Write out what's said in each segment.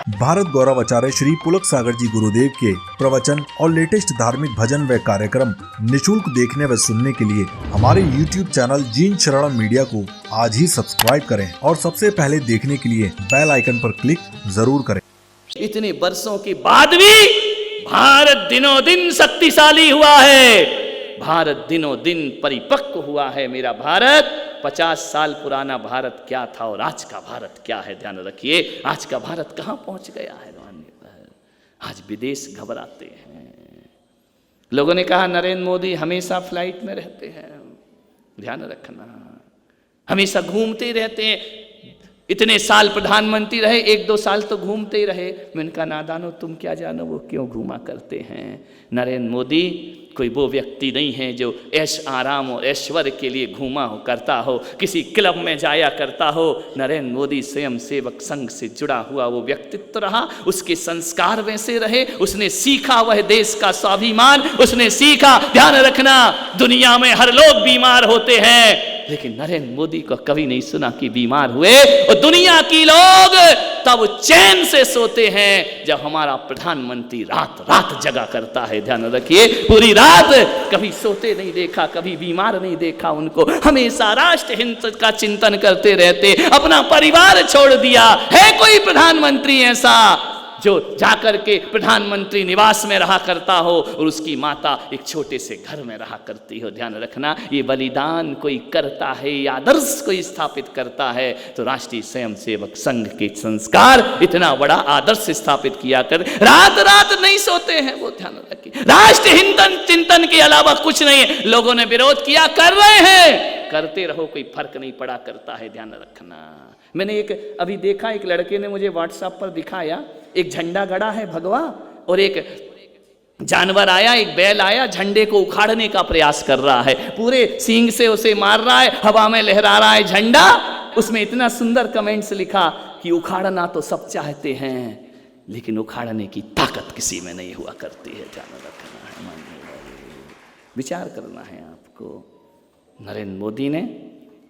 भारत गौरव आचार्य श्री पुलक सागर जी गुरुदेव के प्रवचन और लेटेस्ट धार्मिक भजन व कार्यक्रम निशुल्क देखने व सुनने के लिए हमारे YouTube चैनल जीन शरणम मीडिया को आज ही सब्सक्राइब करें और सबसे पहले देखने के लिए बेल आइकन पर क्लिक जरूर करें। इतने वर्षों के बाद भी भारत दिनों दिन शक्तिशाली हुआ है, भारत दिनों दिन परिपक्व हुआ है। मेरा भारत 50 साल पुराना भारत क्या था और आज का भारत क्या है, ध्यान रखिए। आज का भारत कहां पहुंच गया है। आज विदेश घबराते हैं। लोगों ने कहा नरेंद्र मोदी हमेशा फ्लाइट में रहते हैं, ध्यान रखना, हमेशा घूमते रहते हैं। इतने साल प्रधानमंत्री रहे, 1-2 साल तो घूमते ही रहे। मैंने कहा नादानो, तुम क्या जानो वो क्यों घूमा करते हैं। नरेंद्र मोदी कोई वो व्यक्ति नहीं है जो ऐश आराम और ऐश्वर्य के लिए घूमा हो करता हो, किसी क्लब में जाया करता हो। नरेंद्र मोदी स्वयं सेवक संघ से जुड़ा हुआ वो व्यक्तित्व रहा, उसके संस्कार वैसे रहे, उसने सीखा वह देश का स्वाभिमान, उसने सीखा। ध्यान रखना, दुनिया में हर लोग बीमार होते हैं, लेकिन नरेंद्र मोदी को कभी नहीं सुना कि बीमार हुए। और दुनिया की लोग तब चैन से सोते हैं जब हमारा प्रधानमंत्री रात रात जगा करता है। ध्यान रखिए, पूरी रात कभी सोते नहीं देखा, कभी बीमार नहीं देखा उनको। हमेशा राष्ट्र हित का चिंतन करते रहते, अपना परिवार छोड़ दिया। है कोई प्रधानमंत्री ऐसा जो जाकर के प्रधानमंत्री निवास में रहा करता हो और उसकी माता एक छोटे से घर में रहा करती हो। ध्यान रखना, ये बलिदान कोई करता है, ये आदर्श कोई स्थापित करता है तो राष्ट्रीय स्वयंसेवक संघ के संस्कार इतना बड़ा आदर्श स्थापित किया कर रात रात नहीं सोते हैं वो। ध्यान रखिए, राष्ट्र हित चिंतन के अलावा कुछ नहीं है। लोगों ने विरोध किया, कर रहे हैं, करते रहो, कोई फर्क नहीं पड़ा करता है। ध्यान रखना, मैंने एक अभी देखा, एक लड़के ने मुझे व्हाट्सएप पर दिखाया, एक झंडा गड़ा है भगवा और एक जानवर आया, एक बैल आया, झंडे को उखाड़ने का प्रयास कर रहा है, पूरे सींग से उसे मार रहा है, हवा में लहरा रहा है झंडा। उसमें इतना सुंदर कमेंट्स लिखा कि उखाड़ना तो सब चाहते हैं लेकिन उखाड़ने की ताकत किसी में नहीं हुआ करती है। ध्यान रखना है, विचार करना है आपको। नरेंद्र मोदी ने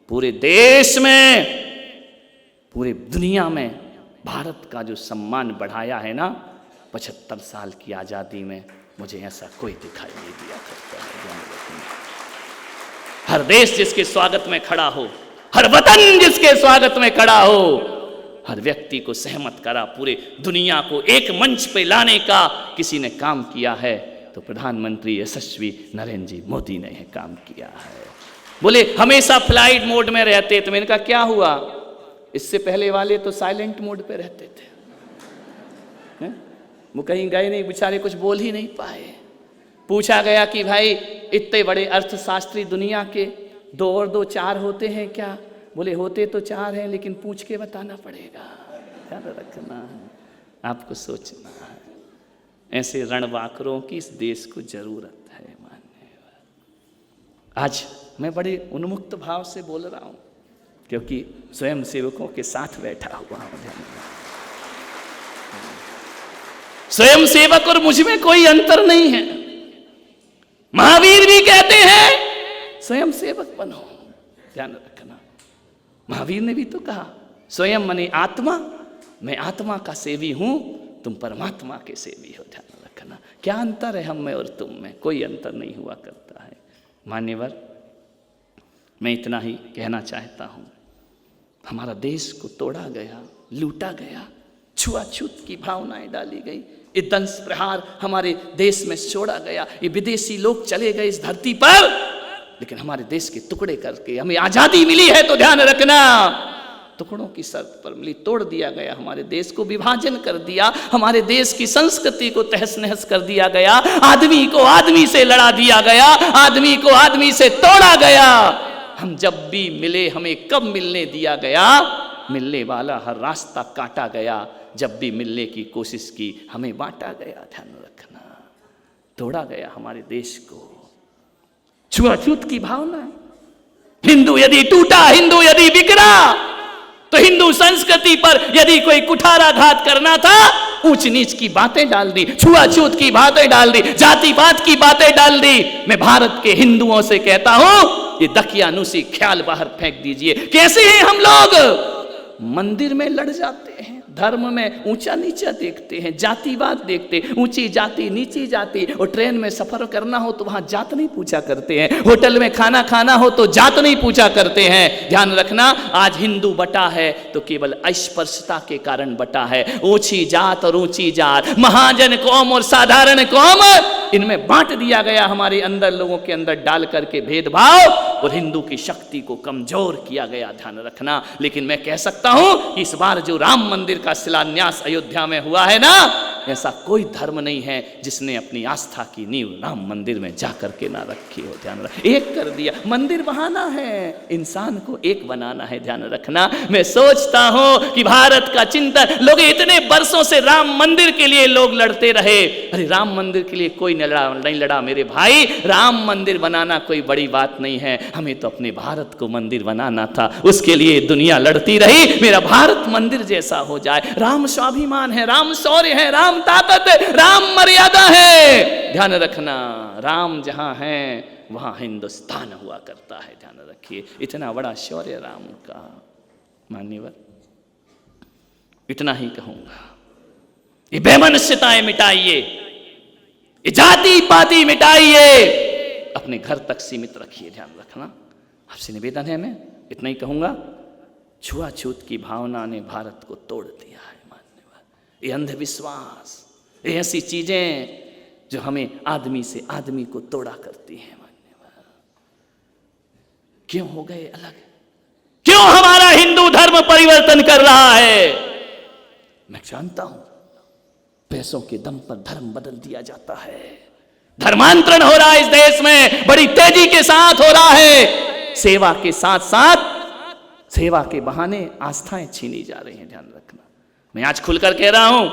पूरे देश में, पूरे दुनिया में भारत का जो सम्मान बढ़ाया है ना, 75 साल की आज़ादी में मुझे ऐसा कोई दिखाई नहीं दिया करता है। हर देश जिसके स्वागत में खड़ा हो, हर वतन जिसके स्वागत में खड़ा हो, हर व्यक्ति को सहमत करा, पूरे दुनिया को एक मंच पे लाने का किसी ने काम किया है तो प्रधानमंत्री यशस्वी नरेंद्र जी मोदी ने यह काम किया है। बोले हमेशा फ्लाइट मोड में रहते, तो मैंने कहा क्या हुआ, इससे पहले वाले तो साइलेंट मोड पे रहते थे, वो कहीं गए नहीं बेचारे, कुछ बोल ही नहीं पाए। पूछा गया कि भाई इतने बड़े अर्थशास्त्री दुनिया के, 2 और 2 4 होते हैं क्या? बोले होते तो 4 हैं लेकिन पूछ के बताना पड़ेगा। ध्यान रखना है, आपको सोचना है। ऐसे रणबांकुरों की इस देश को जरूरत है। मान्यवर, आज मैं बड़े उन्मुक्त भाव से बोल रहा हूँ क्योंकि स्वयं सेवकों के साथ बैठा हुआ हूं। स्वयं सेवक और मुझ में कोई अंतर नहीं है। महावीर भी कहते हैं स्वयं सेवक बनो। ध्यान रखना, महावीर ने भी तो कहा स्वयं मने आत्मा, मैं आत्मा का सेवी हूं, तुम परमात्मा के सेवी हो। ध्यान रखना, क्या अंतर है हम में और तुम में? कोई अंतर नहीं हुआ करता है। मान्यवर, मैं इतना ही कहना चाहता हूं, हमारा देश को तोड़ा गया, लूटा गया, छुआछूत की भावनाएं डाली गई, ये दंश प्रहार हमारे देश में छोड़ा गया, ये विदेशी लोग चले गए इस धरती पर, लेकिन हमारे देश के टुकड़े करके हमें आजादी मिली है तो ध्यान रखना, टुकड़ों की शर्त पर मिली, तोड़ दिया गया, हमारे देश को विभाजन कर दिया, हमारे देश की संस्कृति को तहस नहस कर दिया गया, आदमी को आदमी से लड़ा दिया गया, आदमी को आदमी से तोड़ा गया। हम जब भी मिले हमें कब मिलने दिया गया? मिलने वाला हर रास्ता काटा गया। जब भी मिलने की कोशिश की हमें बांटा गया। ध्यान रखना, तोड़ा गया हमारे देश को। छुआछूत की भावना, हिंदू यदि टूटा, हिंदू यदि बिगड़ा, तो हिंदू संस्कृति पर यदि कोई कुठाराघात करना था, ऊंच नीच की बातें डाल दी, छुआछूत की बातें डाल दी, जातिवाद की बातें डाल दी। मैं भारत के हिंदुओं से कहता हूं, ये दकियानुसी ख्याल बाहर फेंक दीजिए। कैसे हैं हम लोग? मंदिर में लड़ जाते हैं, धर्म में ऊंचा नीचा देखते हैं, जातिवाद देखते, ऊंची जाति नीची जाति। और ट्रेन में सफर करना हो तो वहां जात नहीं पूछा करते हैं, होटल में खाना खाना हो तो जात नहीं पूछा करते हैं। ध्यान रखना, आज हिंदू बटा है तो केवल अस्पृश्यता के कारण बटा है। ऊंची जात और ऊंची जात, महाजन कौम और साधारण कौम, इनमें बांट दिया गया हमारे अंदर, लोगों के अंदर डाल करके भेदभाव, और हिंदू की शक्ति को कमजोर किया गया। ध्यान रखना। लेकिन मैं कह सकता हूं इस बार जो राम मंदिर का शिलान्यास अयोध्या में हुआ है ना, ऐसा कोई धर्म नहीं है जिसने अपनी आस्था की नींव राम मंदिर में जाकर के ना रखी हो। ध्यान रख, एक कर दिया। मंदिर बहाना है, इंसान को एक बनाना है। ध्यान रखना। मैं सोचता हूं कि भारत का चिंतन, लोग इतने वर्षों से राम मंदिर के लिए लोग लड़ते रहे। अरे राम मंदिर के लिए कोई नहीं लड़ा मेरे भाई। राम मंदिर बनाना कोई बड़ी बात नहीं है, हमें तो अपने भारत को मंदिर बनाना था, उसके लिए दुनिया लड़ती रही। मेरा भारत मंदिर जैसा हो जाए। राम स्वाभिमान है, राम शौर्य है, राम ताकत है, राम मर्यादा है। ध्यान रखना, राम जहां है वहां हिंदुस्तान हुआ करता है। ध्यान रखिए, इतना बड़ा शौर्य राम का। मान्यवर, इतना ही कहूंगा। ये बेमनुष्यताएं मिटाइए, ये जाति पाति मिटाइए, अपने घर तक सीमित रखिए। ध्यान रखना, आपसे निवेदन है, मैं इतना ही कहूंगा। छुआछूत की भावना ने भारत को तोड़ दिया है। ये अंधविश्वास, ये ऐसी चीजें जो हमें आदमी से आदमी को तोड़ा करती हैं। क्यों हो गए अलग? क्यों हमारा हिंदू धर्म परिवर्तन कर रहा है? मैं जानता हूं, पैसों के दम पर धर्म बदल दिया जाता है। धर्मांतरण हो रहा है इस देश में, बड़ी तेजी के साथ हो रहा है। सेवा के साथ साथ, सेवा के बहाने आस्थाएं छीनी जा रही हैं। ध्यान रखना, मैं आज खुलकर कह रहा हूं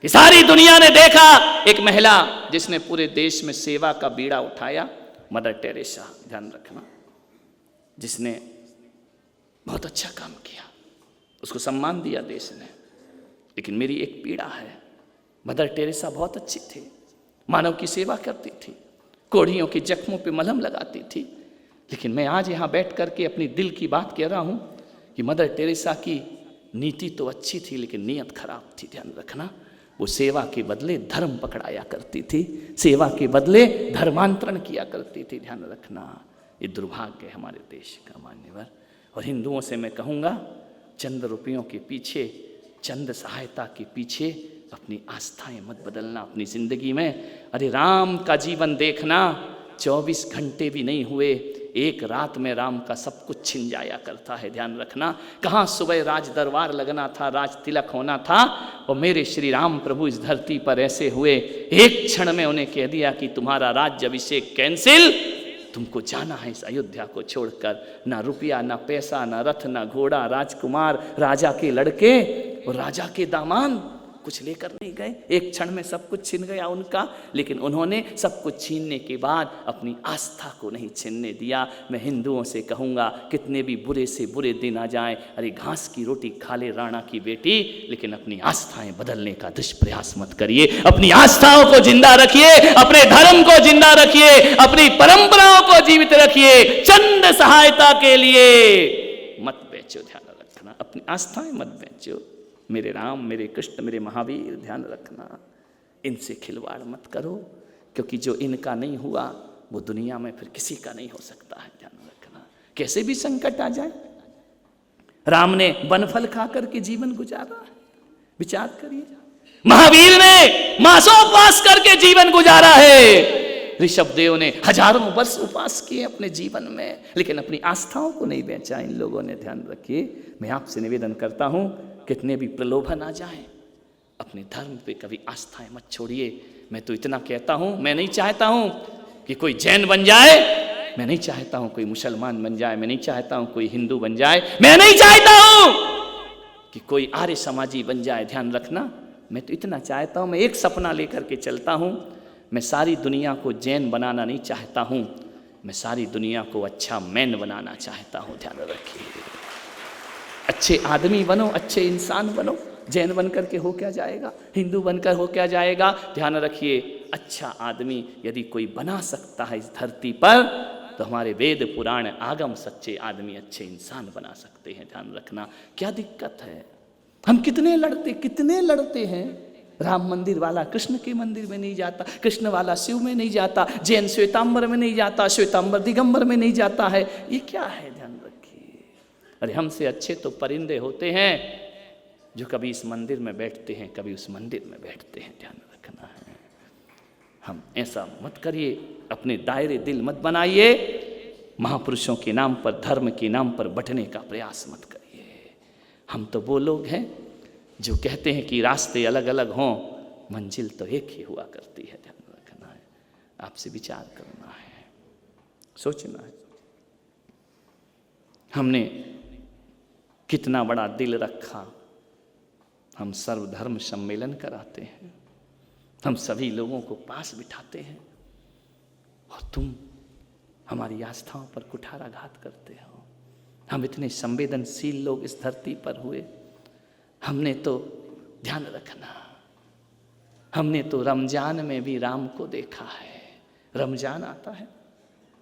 कि सारी दुनिया ने देखा एक महिला जिसने पूरे देश में सेवा का बीड़ा उठाया, मदर टेरेसा। ध्यान रखना, जिसने बहुत अच्छा काम किया, उसको सम्मान दिया देश ने। लेकिन मेरी एक पीड़ा है, मदर टेरेसा बहुत अच्छी थी, मानव की सेवा करती थी, कोढ़ियों के जख्मों पे मलहम लगाती थी। लेकिन मैं आज यहाँ बैठ करके अपनी दिल की बात कह रहा हूँ कि मदर टेरेसा की नीति तो अच्छी थी लेकिन नीयत खराब थी। ध्यान रखना, वो सेवा के बदले धर्म पकड़ाया करती थी, सेवा के बदले धर्मांतरण किया करती थी। ध्यान रखना, ये दुर्भाग्य है हमारे देश का। मान्यवर, और हिंदुओं से मैं कहूँगा, चंद रुपयों के पीछे, चंद सहायता के पीछे अपनी आस्थाएं मत बदलना अपनी जिंदगी में। अरे राम का जीवन देखना, 24 घंटे भी नहीं हुए, एक रात में राम का सब कुछ छिन जाया करता है। ध्यान रखना, कहाँ सुबह राज दरबार लगना था, राज तिलक होना था, और मेरे श्री राम प्रभु इस धरती पर ऐसे हुए, एक क्षण में उन्हें कह दिया कि तुम्हारा राज्य अभिषेक कैंसिल, तुमको जाना है इस अयोध्या को छोड़कर। ना रुपया, ना पैसा, ना रथ, ना घोड़ा, राजकुमार, राजा के लड़के और राजा के दामाद कुछ लेकर नहीं गए। एक क्षण में सब कुछ छीन गया उनका। लेकिन उन्होंने सब कुछ छीनने के बाद अपनी आस्था को नहीं छीनने दिया। मैं हिंदुओं से कहूँगा, कितने भी बुरे से बुरे दिन आ जाएं, अरे घास की रोटी खा ले राणा की बेटी, लेकिन अपनी आस्थाएं बदलने का दुष्प्रयास मत करिए। अपनी आस्थाओं को जिंदा रखिए, अपने धर्म को जिंदा रखिए, अपनी परंपराओं को जीवित रखिए। चंद सहायता के लिए मत बेचो। ध्यान रखना, अपनी आस्थाएं मत बेचो। मेरे राम, मेरे कृष्ण, मेरे महावीर, ध्यान रखना, इनसे खिलवाड़ मत करो, क्योंकि जो इनका नहीं हुआ वो दुनिया में फिर किसी का नहीं हो सकता है। ध्यान रखना, कैसे भी संकट आ जाए, राम ने बनफल खा करके जीवन गुजारा है, विचार करिए। महावीर ने मासोपवास करके जीवन गुजारा है। ऋषभ देव ने हजारों वर्ष उपवास किए अपने जीवन में, लेकिन अपनी आस्थाओं को नहीं बेचा इन लोगों ने। ध्यान रखिए, मैं आपसे निवेदन करता हूं, कितने भी प्रलोभन आ जाएं, अपने धर्म पे कभी आस्थाएं मत छोड़िए। मैं तो इतना कहता हूं, मैं नहीं चाहता हूं कि कोई जैन बन जाए, मैं नहीं चाहता हूं कोई मुसलमान बन जाए, मैं नहीं चाहता हूं कोई हिंदू बन जाए, मैं नहीं चाहता हूं कि कोई आर्य समाजी बन जाए। ध्यान रखना, मैं तो इतना चाहता हूं, मैं एक सपना लेकर के चलता हूं, मैं सारी दुनिया को जैन बनाना नहीं चाहता हूं, मैं सारी दुनिया को अच्छा मैन बनाना चाहता हूं। ध्यान रखिए, अच्छे आदमी बनो, अच्छे इंसान बनो। जैन बनकर के हो क्या जाएगा, हिंदू बनकर हो क्या जाएगा। ध्यान रखिए, अच्छा आदमी यदि कोई बना सकता है इस धरती पर, तो हमारे वेद पुराण आगम सच्चे आदमी अच्छे इंसान बना सकते हैं। ध्यान रखना, क्या दिक्कत है। हम कितने लड़ते हैं। राम मंदिर वाला कृष्ण के मंदिर में नहीं जाता, कृष्ण वाला शिव में नहीं जाता, जैन श्वेतांबर में नहीं जाता, श्वेतांबर दिगंबर में नहीं जाता है। ये क्या है, ध्यान रखिए। अरे हमसे अच्छे तो परिंदे होते हैं जो कभी इस मंदिर में बैठते हैं, कभी उस मंदिर में बैठते हैं, ध्यान रखना है। हम ऐसा मत करिए, अपने दायरे दिल मत बनाइए, महापुरुषों के नाम पर, धर्म के नाम पर बंटने का प्रयास मत करिए। हम तो वो लोग हैं जो कहते हैं कि रास्ते अलग अलग हों, मंजिल तो एक ही हुआ करती है, ध्यान रखना है। आपसे विचार करना है, सोचना है। हमने कितना बड़ा दिल रखा, हम सर्वधर्म सम्मेलन कराते हैं, हम सभी लोगों को पास बिठाते हैं, और तुम हमारी आस्थाओं पर कुठाराघात करते हो। हम इतने संवेदनशील लोग इस धरती पर हुए, हमने तो ध्यान रखना, हमने तो रमजान में भी राम को देखा है। रमजान आता है,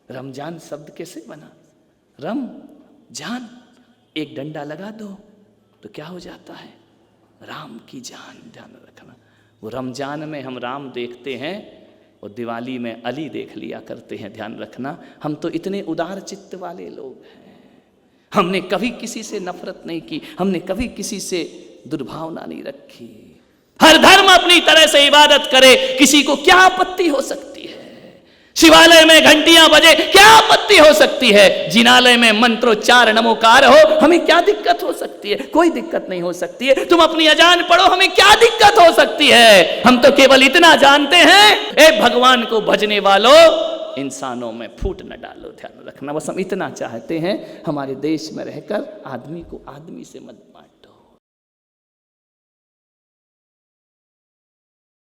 रमजान शब्द कैसे बना? रम जान, एक डंडा लगा दो तो क्या हो जाता है? राम की जान, ध्यान रखना। वो रमजान में हम राम देखते हैं और दिवाली में अली देख लिया करते हैं, ध्यान रखना। हम तो इतने उदार चित्त वाले लोग हैं, हमने कभी किसी से नफरत नहीं की, हमने कभी किसी से दुर्भावना नहीं रखी। हर धर्म अपनी तरह से इबादत करे, किसी को क्या आपत्ति हो सकती है? शिवालय में घंटियां बजे, क्या आपत्ति हो सकती है? जिनालय में मंत्रोच्चार नमोकार हो, हमें क्या दिक्कत हो सकती है? कोई दिक्कत नहीं हो सकती है। तुम अपनी अजान पढ़ो, हमें क्या दिक्कत हो सकती है? हम तो केवल इतना जानते हैं, ए भगवान को भजने वालों, इंसानों में फूट न डालो, ध्यान रखना। बस हम इतना चाहते हैं, हमारे देश में रहकर आदमी को आदमी से मत बांटो।